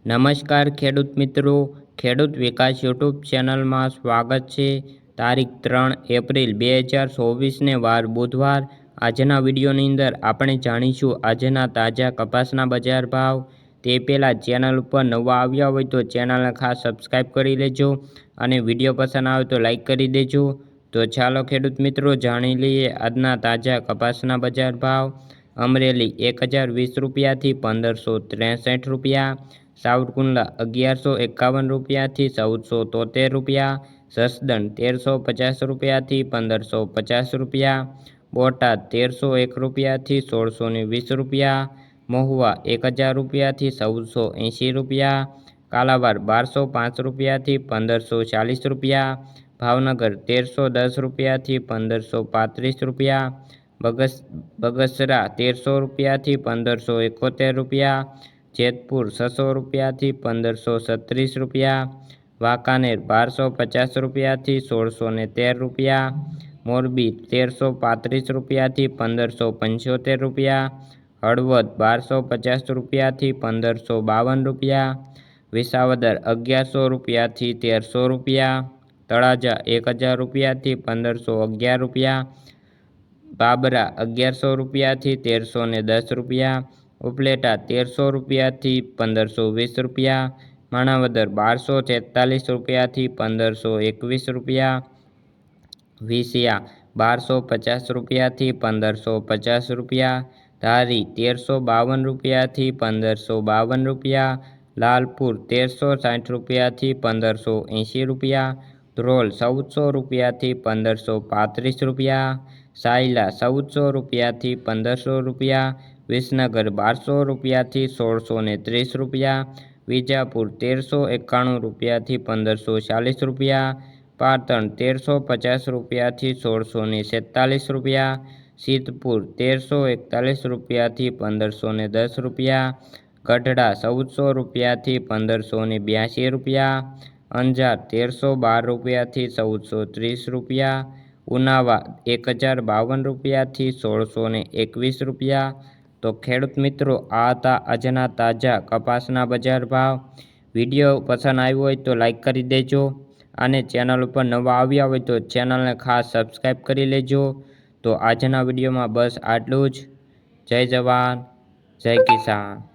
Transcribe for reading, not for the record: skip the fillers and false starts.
નમસ્કાર ખેડૂત મિત્રો, ખેડૂત વિકાસ યુટ્યુબ ચેનલમાં સ્વાગત છે। તારીખ 3 એપ્રિલ 2024ને વાર બુધવાર। આજના વિડીયોની અંદર આપણે જાણીશું આજના તાજા કપાસના બજાર ભાવ। તે પહેલાં ચેનલ ઉપર નવા આવ્યા હોય તો ચેનલને ખાસ સબસ્ક્રાઈબ કરી લેજો અને વિડીયો પસંદ આવે તો લાઈક કરી દેજો। તો ચાલો ખેડૂત મિત્રો જાણી લઈએ આજના તાજા કપાસના બજાર ભાવ। અમરેલી 1020 રૂપિયાથી 1563 રૂપિયા, સાવરકુંડલા 1151 રૂપિયાથી 1473 રૂપિયા, જસદણ 1350 રૂપિયાથી 1550 રૂપિયા, બોટાદ 1301 રૂપિયાથી 1620 રૂપિયા, મહુવા 1000 રૂપિયાથી 1480 રૂપિયા, કાલાવાડ 1205 રૂપિયાથી 1540 રૂપિયા, ભાવનગર 1310 રૂપિયાથી 1535 રૂપિયા, બગસરા 1300 રૂપિયાથી 1571 રૂપિયા, જેતપુર 600 રૂપિયાથી 1536 રૂપિયા, વાંકાનેર 1250 રૂપિયાથી 1613 રૂપિયા, મોરબી 1335 રૂપિયાથી 1575 રૂપિયા, હળવદ 1250 રૂપિયાથી 1552 રૂપિયા, વિસાવદર 1100 રૂપિયાથી 1300 રૂપિયા, તળાજા 1000 રૂપિયાથી 1511 રૂપિયા, બાબરા 1100 રૂપિયાથી 1310 રૂપિયા, ઉપલેટા 1300 રૂપિયાથી 1520 રૂપિયા, માણાવદર 1243 રૂપિયાથી 1521 રૂપિયા, વિસિયા 1250 રૂપિયાથી 1550 રૂપિયા, ધારી 1352 રૂપિયાથી 1552 રૂપિયા, લાલપુર 1360 રૂપિયાથી 1580 રૂપિયા, ધ્રોલ 1400 રૂપિયાથી 1535 રૂપિયા, સાયલા 1400 રૂપિયાથી 1500 રૂપિયા, વિસનગર 1200 રૂપિયાથી 1630 રૂપિયા, વિજાપુર 1391 રૂપિયાથી 1540 રૂપિયા, પાટણ 1350 રૂપિયાથી 1647 રૂપિયા, સિદ્ધપુર 1341 રૂપિયાથી 1510 રૂપિયા, ગઢડા 1400 રૂપિયાથી 1582 રૂપિયા, અંજાર 1312 રૂપિયાથી 1430 રૂપિયા, ઉનાવા 1052 રૂપિયાથી 1621 રૂપિયા। તો ખેડૂત મિત્રો આ હતા આજના તાજા કપાસના બજાર ભાવ। વિડીયો પસંદ આવ્યો હોય તો લાઈક કરી દેજો અને ચેનલ ઉપર નવા આવ્યા હોય તો ચેનલને ખાસ સબસ્ક્રાઈબ કરી લેજો। તો આજના વિડીયોમાં બસ આટલું જ। જય જવાન, જય કિસાન।